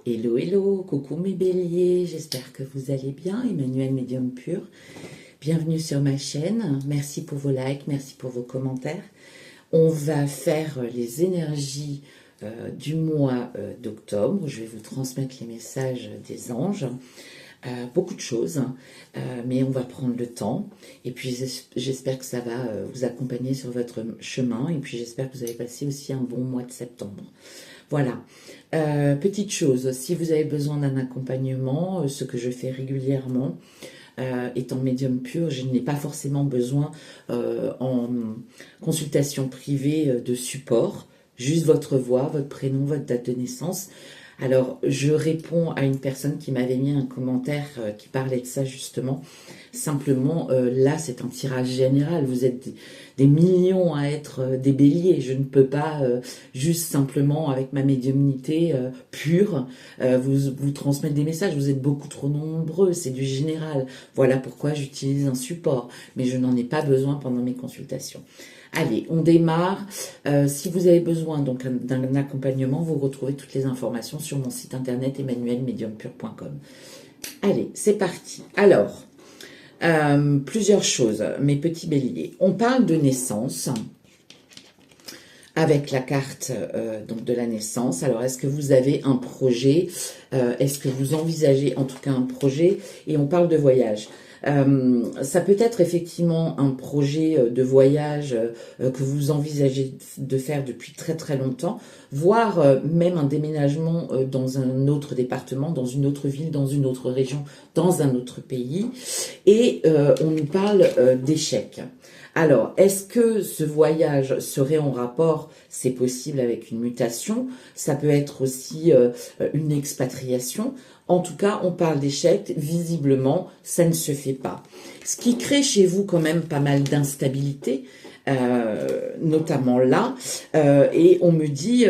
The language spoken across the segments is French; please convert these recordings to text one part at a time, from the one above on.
Hello, hello, coucou mes béliers, j'espère que vous allez bien, Emmanuel Médium Pur. Bienvenue sur ma chaîne, merci pour vos likes, merci pour vos commentaires. On va faire les énergies du mois d'octobre, je vais vous transmettre les messages des anges. Beaucoup de choses, mais on va prendre le temps. Et puis j'espère que ça va vous accompagner sur votre chemin. Et puis j'espère que vous allez passer aussi un bon mois de septembre. Voilà. Petite chose, si vous avez besoin d'un accompagnement, ce que je fais régulièrement, étant médium pur, je n'ai pas forcément besoin en consultation privée de support. Juste votre voix, votre prénom, votre date de naissance. Alors, je réponds à une personne qui m'avait mis un commentaire qui parlait de ça justement. Simplement, là, c'est un tirage général. Vous êtes des millions à être des béliers. Je ne peux pas juste simplement, avec ma médiumnité pure, vous transmettre des messages. Vous êtes beaucoup trop nombreux. C'est du général. Voilà pourquoi j'utilise un support. Mais je n'en ai pas besoin pendant mes consultations. Allez, on démarre. Si vous avez besoin donc d'un accompagnement, vous retrouvez toutes les informations sur mon site internet emmanuelmediumpur.com. Allez, c'est parti. Alors, plusieurs choses, mes petits béliers. On parle de naissance avec la carte donc de la naissance. Alors, est-ce que vous avez un projet? Est-ce que vous envisagez en tout cas un projet? Et on parle de voyage. Ça peut être effectivement un projet de voyage que vous envisagez de faire depuis très très longtemps, voire même un déménagement dans un autre département, dans une autre ville, dans une autre région, dans un autre pays. Et on nous parle d'échec. Alors, est-ce que ce voyage serait en rapport, c'est possible, avec une mutation? Ça peut être aussi une expatriation. En tout cas, on parle d'échec. Visiblement, ça ne se fait pas. Ce qui crée chez vous quand même pas mal d'instabilité, notamment là. Et on me dit,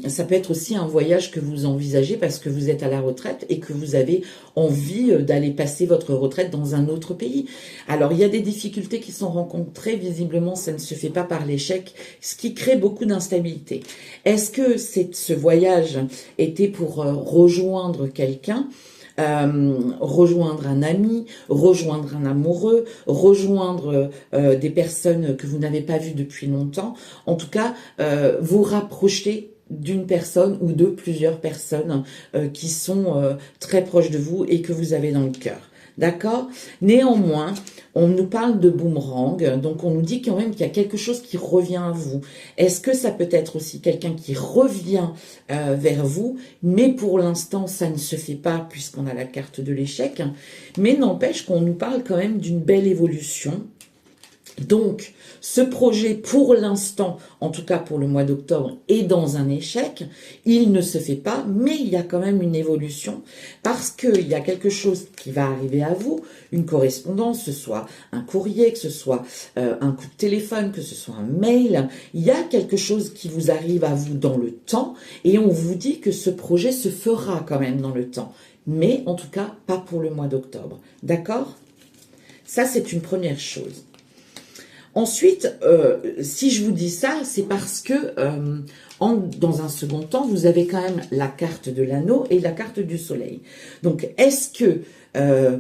ça peut être aussi un voyage que vous envisagez parce que vous êtes à la retraite et que vous avez envie d'aller passer votre retraite dans un autre pays. Alors, il y a des difficultés qui sont rencontrées. Visiblement, ça ne se fait pas par l'échec, ce qui crée beaucoup d'instabilité. Est-ce que ce voyage était pour rejoindre quelqu'un, rejoindre un ami, rejoindre un amoureux, rejoindre des personnes que vous n'avez pas vues depuis longtemps, en tout cas vous rapprocher d'une personne ou de plusieurs personnes qui sont très proches de vous et que vous avez dans le cœur. D'accord? Néanmoins, on nous parle de boomerang, donc on nous dit quand même qu'il y a quelque chose qui revient à vous. Est-ce que ça peut être aussi quelqu'un qui revient vers vous, mais pour l'instant, ça ne se fait pas puisqu'on a la carte de l'échec, mais n'empêche qu'on nous parle quand même d'une belle évolution. Donc, ce projet, pour l'instant, en tout cas pour le mois d'octobre, est dans un échec. Il ne se fait pas, mais il y a quand même une évolution parce qu'il y a quelque chose qui va arriver à vous, une correspondance, que ce soit un courrier, que ce soit un coup de téléphone, que ce soit un mail. Il y a quelque chose qui vous arrive à vous dans le temps et on vous dit que ce projet se fera quand même dans le temps. Mais en tout cas, pas pour le mois d'octobre. D'accord? Ça, c'est une première chose. Ensuite, si je vous dis ça, c'est parce que dans un second temps, vous avez quand même la carte de l'anneau et la carte du soleil. Donc, est-ce que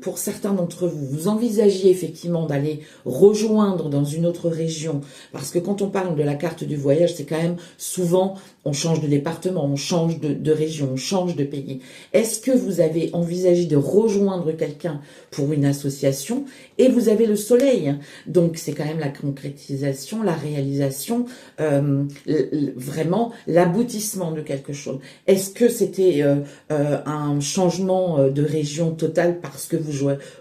pour certains d'entre vous, vous envisagez effectivement d'aller rejoindre dans une autre région? Parce que quand on parle de la carte du voyage, c'est quand même souvent, on change de département, on change de région, on change de pays. Est-ce que vous avez envisagé de rejoindre quelqu'un pour une association? Et vous avez le soleil. Donc, c'est quand même la concrétisation, la réalisation, vraiment l'aboutissement de quelque chose. Est-ce que c'était un changement de région totale parce que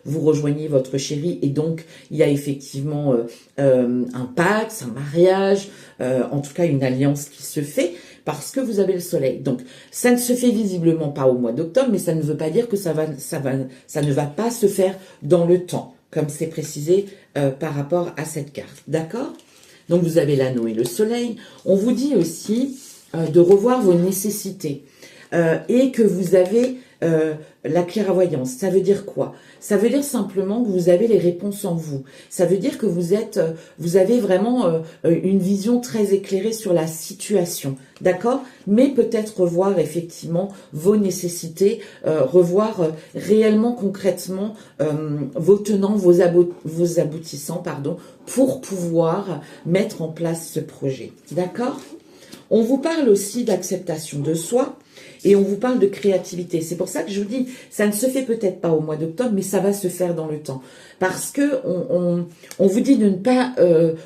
vous rejoignez votre chéri et donc il y a effectivement un pacte, un mariage, en tout cas une alliance qui se fait parce que vous avez le soleil. Donc ça ne se fait visiblement pas au mois d'octobre, mais ça ne veut pas dire que ça ne va pas se faire dans le temps, comme c'est précisé par rapport à cette carte. D'accord? Donc vous avez l'anneau et le soleil. On vous dit aussi de revoir vos nécessités et que vous avez la clairvoyance, ça veut dire quoi? Ça veut dire simplement que vous avez les réponses en vous. Ça veut dire que vous avez vraiment une vision très éclairée sur la situation, d'accord? Mais peut-être revoir effectivement vos nécessités, revoir réellement concrètement vos tenants, vos aboutissants, pardon, pour pouvoir mettre en place ce projet, d'accord? On vous parle aussi d'acceptation de soi et on vous parle de créativité. C'est pour ça que je vous dis, ça ne se fait peut-être pas au mois d'octobre, mais ça va se faire dans le temps. Parce que on vous dit de ne pas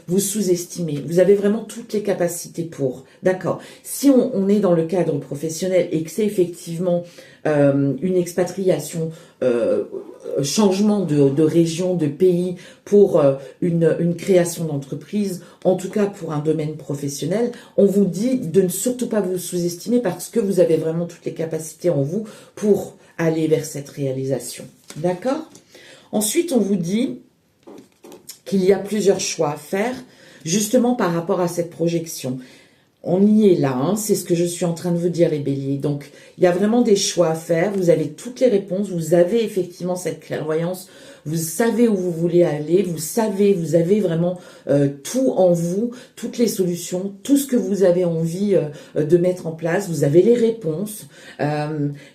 vous sous-estimer. Vous avez vraiment toutes les capacités pour. D'accord. Si on est dans le cadre professionnel et que c'est effectivement une expatriation, changement de région, de pays pour une création d'entreprise, en tout cas pour un domaine professionnel, on vous dit de ne surtout pas vous sous-estimer parce que vous avez vraiment toutes les capacités en vous pour aller vers cette réalisation. D'accord ? Ensuite, on vous dit qu'il y a plusieurs choix à faire, justement par rapport à cette projection. On y est là, hein, c'est ce que je suis en train de vous dire les béliers. Donc, il y a vraiment des choix à faire, vous avez toutes les réponses, vous avez effectivement cette clairvoyance, vous savez où vous voulez aller, vous avez vraiment tout en vous, toutes les solutions, tout ce que vous avez envie de mettre en place, vous avez les réponses.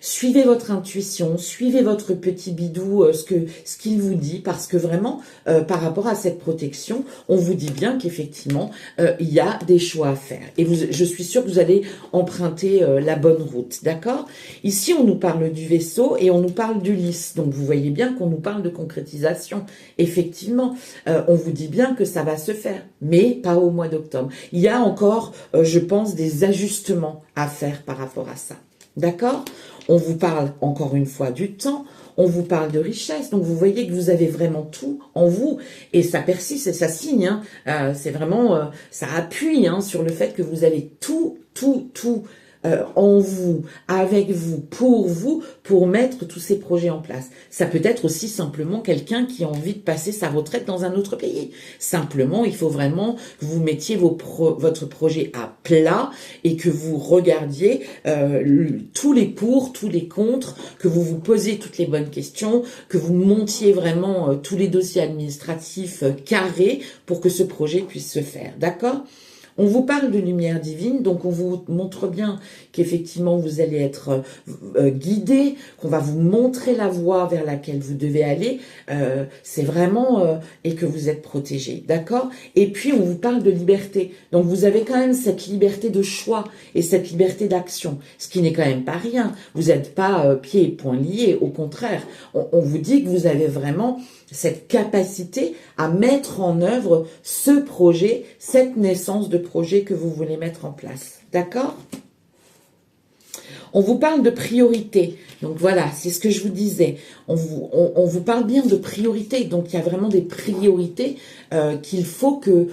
Suivez votre intuition, suivez votre petit bidou, ce qu'il vous dit, parce que vraiment, par rapport à cette protection, on vous dit bien qu'effectivement, il y a des choix à faire. Et je suis sûre que vous allez emprunter la bonne route, d'accord? Ici, on nous parle du vaisseau et on nous parle du lys. Donc, vous voyez bien qu'on nous parle de concrétisation. Effectivement, on vous dit bien que ça va se faire, mais pas au mois d'octobre. Il y a encore, je pense, des ajustements à faire par rapport à ça. D'accord? On vous parle encore une fois du temps, on vous parle de richesse, donc vous voyez que vous avez vraiment tout en vous, et ça persiste et ça signe, hein. C'est vraiment, ça appuie hein, sur le fait que vous avez tout en vous, avec vous, pour mettre tous ces projets en place. Ça peut être aussi simplement quelqu'un qui a envie de passer sa retraite dans un autre pays. Simplement, il faut vraiment que vous mettiez votre projet à plat et que vous regardiez tous les pour, tous les contre, que vous vous posiez toutes les bonnes questions, que vous montiez vraiment tous les dossiers administratifs carrés pour que ce projet puisse se faire. D'accord ? On vous parle de lumière divine, donc on vous montre bien qu'effectivement vous allez être guidé, qu'on va vous montrer la voie vers laquelle vous devez aller, c'est vraiment, et que vous êtes protégé, d'accord? Et puis on vous parle de liberté, donc vous avez quand même cette liberté de choix et cette liberté d'action, ce qui n'est quand même pas rien, vous n'êtes pas pieds et poings liés, au contraire, on vous dit que vous avez vraiment cette capacité à mettre en œuvre ce projet, cette naissance de projet que vous voulez mettre en place. D'accord ? On vous parle de priorité. Donc voilà, c'est ce que je vous disais. On vous parle bien de priorité. Donc il y a vraiment des priorités qu'il faut que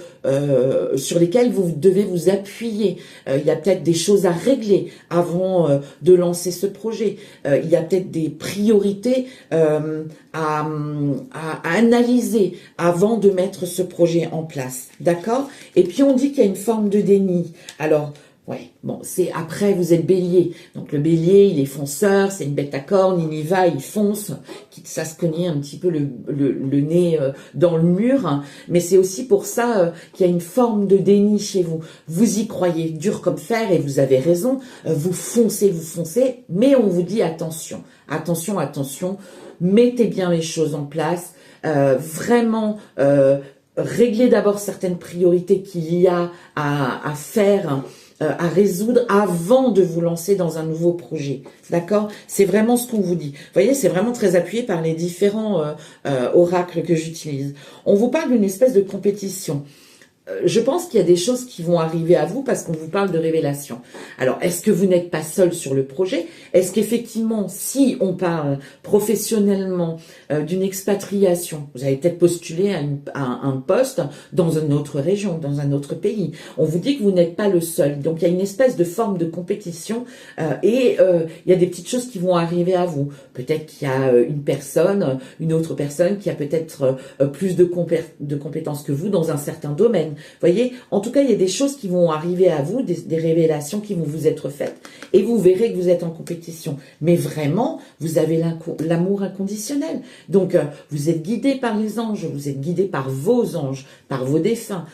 sur lesquelles vous devez vous appuyer. Il y a peut-être des choses à régler avant de lancer ce projet. Il y a peut-être des priorités à analyser avant de mettre ce projet en place. D'accord ? Et puis on dit qu'il y a une forme de déni. Alors, ouais, bon, c'est après, vous êtes bélier. Donc le bélier, il est fonceur, c'est une bête à cornes, il y va, il fonce, quitte ça se cogner un petit peu le nez dans le mur. Hein. Mais c'est aussi pour ça qu'il y a une forme de déni chez vous. Vous y croyez dur comme fer et vous avez raison. Vous foncez, mais on vous dit attention, attention, attention. Mettez bien les choses en place. Vraiment... réglez d'abord certaines priorités qu'il y a à faire, à résoudre avant de vous lancer dans un nouveau projet. D'accord ? C'est vraiment ce qu'on vous dit. Vous voyez, c'est vraiment très appuyé par les différents oracles que j'utilise. On vous parle d'une espèce de compétition. Je pense qu'il y a des choses qui vont arriver à vous parce qu'on vous parle de révélation. Alors, est-ce que vous n'êtes pas seul sur le projet? Est-ce qu'effectivement, si on parle professionnellement d'une expatriation, vous avez peut-être postulé à un poste dans une autre région, dans un autre pays. On vous dit que vous n'êtes pas le seul. Donc, il y a une espèce de forme de compétition et il y a des petites choses qui vont arriver à vous. Peut-être qu'il y a une autre personne qui a peut-être plus de compétences que vous dans un certain domaine. voyez, en tout cas, il y a des choses qui vont arriver à vous, des révélations qui vont vous être faites, et vous verrez que vous êtes en compétition. Mais vraiment, vous avez l'amour inconditionnel. Donc, vous êtes guidé par les anges, vous êtes guidé par vos anges, par vos défunts.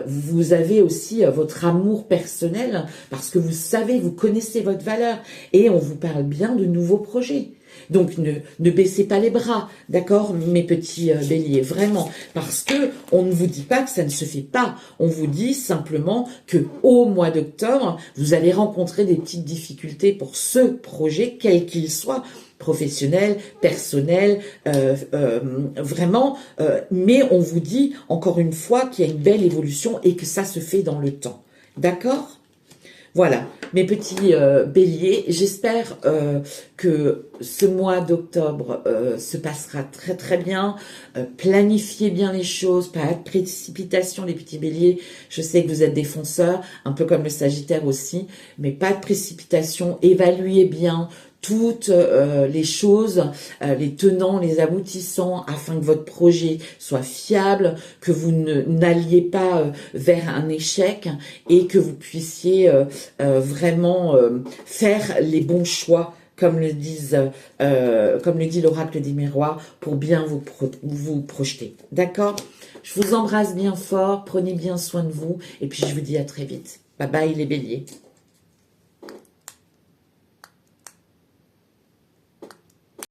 Vous avez aussi votre amour personnel, parce que vous savez, vous connaissez votre valeur, et on vous parle bien de nouveaux projets. Donc ne baissez pas les bras, d'accord, mes petits béliers, vraiment, parce que on ne vous dit pas que ça ne se fait pas. On vous dit simplement que au mois d'octobre, vous allez rencontrer des petites difficultés pour ce projet, quel qu'il soit, professionnel, personnel, vraiment, mais on vous dit encore une fois qu'il y a une belle évolution et que ça se fait dans le temps, d'accord ? Voilà, mes petits béliers, j'espère que ce mois d'octobre se passera très très bien. Planifiez bien les choses, pas de précipitation les petits béliers. Je sais que vous êtes des fonceurs, un peu comme le Sagittaire aussi, mais pas de précipitation, évaluez bien toutes les choses, les tenants, les aboutissants, afin que votre projet soit fiable, que vous n'alliez pas vers un échec et que vous puissiez vraiment faire les bons choix, comme le dit l'oracle des miroirs, pour bien vous projeter. D'accord ? Je vous embrasse bien fort, prenez bien soin de vous, et puis je vous dis à très vite. Bye bye les béliers.